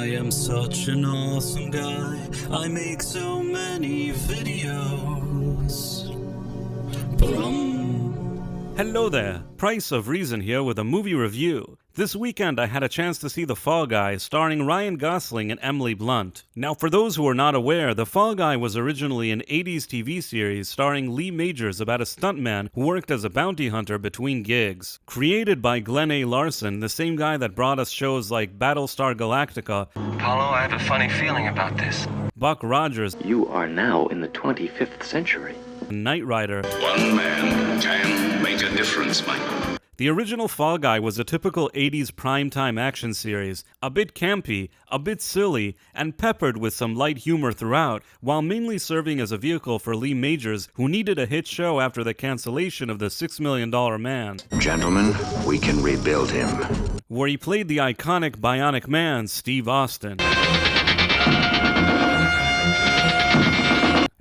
I am such an awesome guy. I make so many videos. Hello there, Price of Reason here with a movie review. This weekend I had a chance to see The Fall Guy starring Ryan Gosling and Emily Blunt. Now for those who are not aware, The Fall Guy was originally an 80s TV series starring Lee Majors about a stuntman who worked as a bounty hunter between gigs. Created by Glenn A. Larson, the same guy that brought us shows like Battlestar Galactica, Apollo, I have a funny feeling about this. Buck Rogers, You are now in the 25th century. and Knight Rider. One man can make a difference, Michael. The original Fall Guy was a typical 80s primetime action series, a bit campy, a bit silly, and peppered with some light humor throughout, while mainly serving as a vehicle for Lee Majors, who needed a hit show after the cancellation of The $6 Million Man, Gentlemen, we can rebuild him. where he played the iconic Bionic Man, Steve Austin.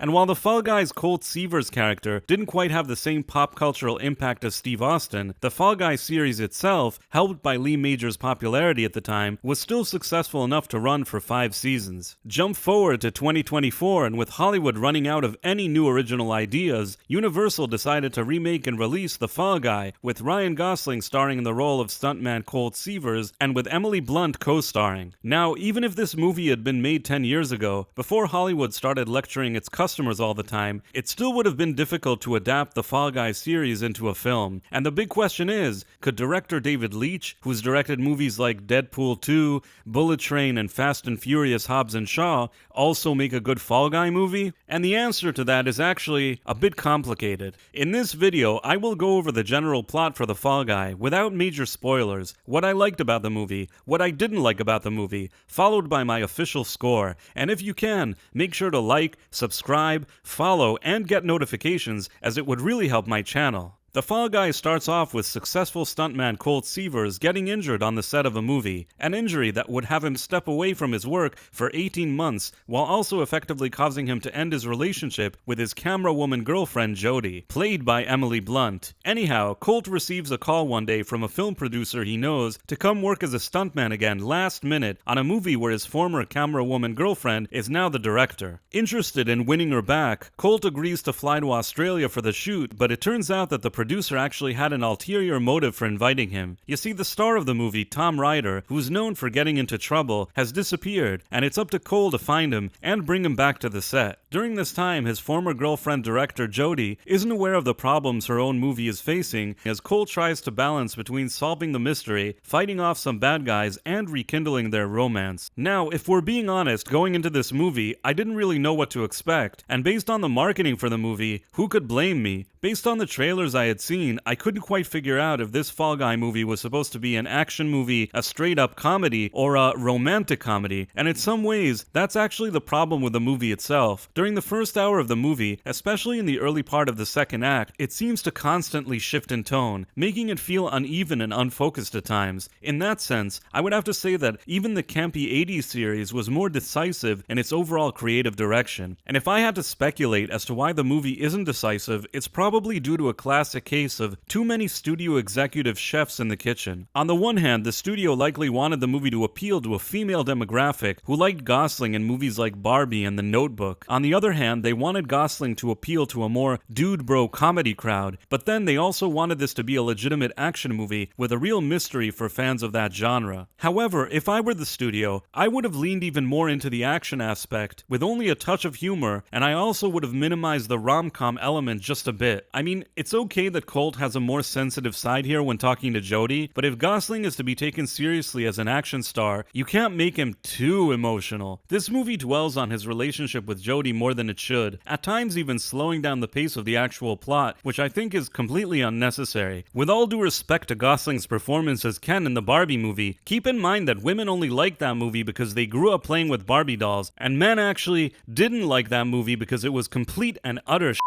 And while the Fall Guy's Colt Seavers character didn't quite have the same pop cultural impact as Steve Austin, the Fall Guy series itself, helped by Lee Majors' popularity at the time, was still successful enough to run for 5 seasons. Jump forward to 2024, and with Hollywood running out of any new original ideas, Universal decided to remake and release The Fall Guy, with Ryan Gosling starring in the role of stuntman Colt Seavers, and with Emily Blunt co-starring. Now, even if this movie had been made 10 years ago, before Hollywood started lecturing its customers all the time, it still would have been difficult to adapt the Fall Guy series into a film. And the big question is, could director David Leitch, who's directed movies like Deadpool 2, Bullet Train, and Fast and Furious Hobbs and Shaw, also make a good Fall Guy movie? And the answer to that is actually a bit complicated. In this video, I will go over the general plot for The Fall Guy without major spoilers, what I liked about the movie, what I didn't like about the movie, followed by my official score. And if you can, make sure to like, subscribe, follow, and get notifications, as it would really help my channel. The Fall Guy starts off with successful stuntman Colt Seavers getting injured on the set of a movie, an injury that would have him step away from his work for 18 months, while also effectively causing him to end his relationship with his camera woman girlfriend Jodie, played by Emily Blunt. Anyhow, Colt receives a call one day from a film producer he knows to come work as a stuntman again last minute on a movie where his former camera woman girlfriend is now the director. Interested in winning her back, Colt agrees to fly to Australia for the shoot, but it turns out that the producer actually had an ulterior motive for inviting him. You see, the star of the movie, Tom Ryder, who's known for getting into trouble, has disappeared, and it's up to Cole to find him and bring him back to the set. During this time, his former girlfriend director Jodie isn't aware of the problems her own movie is facing, as Cole tries to balance between solving the mystery, fighting off some bad guys, and rekindling their romance. Now, if we're being honest, going into this movie, I didn't really know what to expect, and based on the marketing for the movie, who could blame me? Based on the trailers I had seen, I couldn't quite figure out if this Fall Guy movie was supposed to be an action movie, a straight-up comedy, or a romantic comedy, and in some ways, that's actually the problem with the movie itself. During the first hour of the movie, especially in the early part of the second act, it seems to constantly shift in tone, making it feel uneven and unfocused at times. In that sense, I would have to say that even the campy 80s series was more decisive in its overall creative direction. And if I had to speculate as to why the movie isn't decisive, it's probably due to a classic case of too many studio executive chefs in the kitchen. On the one hand, the studio likely wanted the movie to appeal to a female demographic who liked Gosling in movies like Barbie and The Notebook. On the other hand, they wanted Gosling to appeal to a more dude bro comedy crowd, but then they also wanted this to be a legitimate action movie with a real mystery for fans of that genre. However, if I were the studio, I would have leaned even more into the action aspect, with only a touch of humor, and I also would have minimized the rom-com element just a bit. I mean, it's okay that Colt has a more sensitive side here when talking to Jodie, but if Gosling is to be taken seriously as an action star, you can't make him too emotional. This movie dwells on his relationship with Jodie more than it should, at times even slowing down the pace of the actual plot, which I think is completely unnecessary. With all due respect to Gosling's performance as Ken in the Barbie movie, keep in mind that women only like that movie because they grew up playing with Barbie dolls, and men actually didn't like that movie because it was complete and utter shit.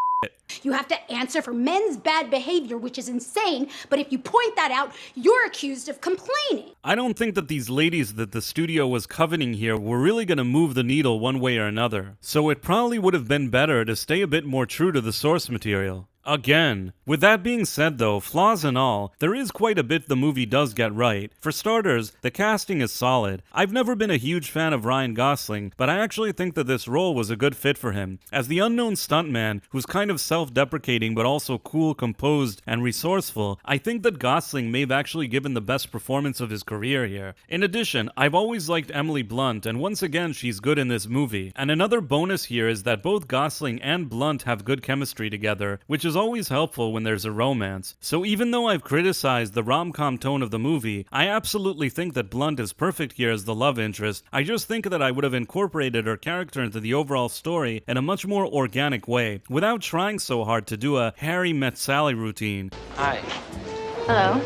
You have to answer for men's bad behavior, which is insane, but if you point that out, you're accused of complaining. I don't think that these ladies that the studio was coveting here were really going to move the needle one way or another, so it probably would have been better to stay a bit more true to the source material. Again. With that being said though, flaws and all, there is quite a bit the movie does get right. For starters, the casting is solid. I've never been a huge fan of Ryan Gosling, but I actually think that this role was a good fit for him. As the unknown stuntman, who's kind of self-deprecating but also cool, composed, and resourceful, I think that Gosling may have actually given the best performance of his career here. In addition, I've always liked Emily Blunt, and once again she's good in this movie. And another bonus here is that both Gosling and Blunt have good chemistry together, which is always helpful when there's a romance. So even though I've criticized the rom-com tone of the movie, I absolutely think that Blunt is perfect here as the love interest. I just think that I would have incorporated her character into the overall story in a much more organic way, without trying so hard to do a Harry Met Sally routine. Hi. Hello?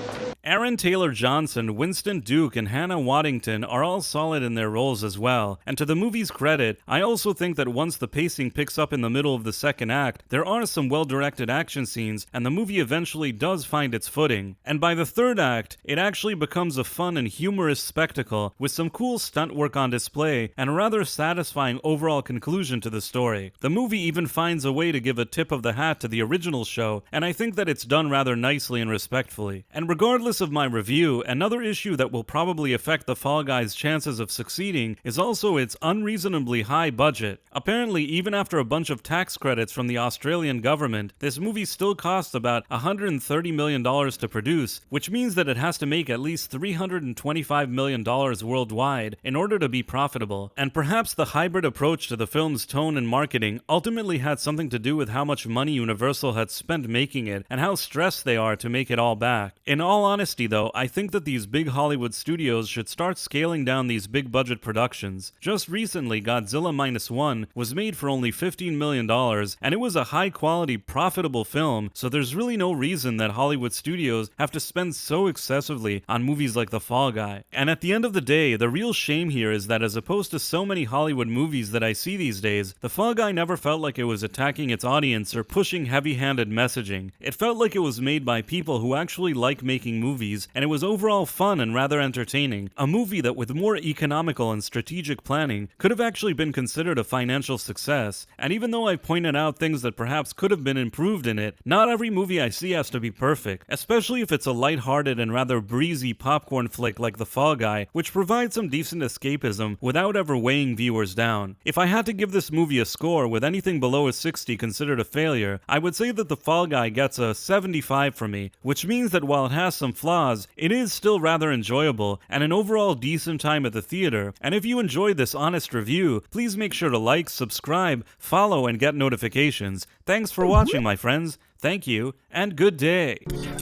Aaron Taylor-Johnson, Winston Duke, and Hannah Waddington are all solid in their roles as well, and to the movie's credit, I also think that once the pacing picks up in the middle of the second act, there are some well-directed action scenes, and the movie eventually does find its footing. And by the third act, it actually becomes a fun and humorous spectacle, with some cool stunt work on display, and a rather satisfying overall conclusion to the story. The movie even finds a way to give a tip of the hat to the original show, and I think that it's done rather nicely and respectfully. And regardless of my review, another issue that will probably affect the Fall Guys' chances of succeeding is also its unreasonably high budget. Apparently, even after a bunch of tax credits from the Australian government, this movie still costs about $130 million to produce, which means that it has to make at least $325 million worldwide in order to be profitable. And perhaps the hybrid approach to the film's tone and marketing ultimately had something to do with how much money Universal had spent making it and how stressed they are to make it all back. In all honesty though, I think that these big Hollywood studios should start scaling down these big budget productions. Just recently, Godzilla Minus One was made for only $15 million, and it was a high quality, profitable film, so there's really no reason that Hollywood studios have to spend so excessively on movies like The Fall Guy. And at the end of the day, the real shame here is that as opposed to so many Hollywood movies that I see these days, The Fall Guy never felt like it was attacking its audience or pushing heavy-handed messaging. It felt like it was made by people who actually like making movies, and it was overall fun and rather entertaining. A movie that with more economical and strategic planning could have actually been considered a financial success. And even though I've pointed out things that perhaps could have been improved in it, not every movie I see has to be perfect, especially if it's a lighthearted and rather breezy popcorn flick like The Fall Guy, which provides some decent escapism without ever weighing viewers down. If I had to give this movie a score with anything below a 60 considered a failure, I would say that The Fall Guy gets a 75 from me, which means that while it has some flaws, it is still rather enjoyable and an overall decent time at the theater. And if you enjoyed this honest review, please make sure to like, subscribe, follow, and get notifications. Thanks for watching, my friends. Thank you, and good day.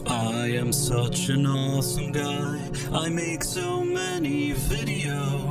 I am such an awesome guy. I make so many videos.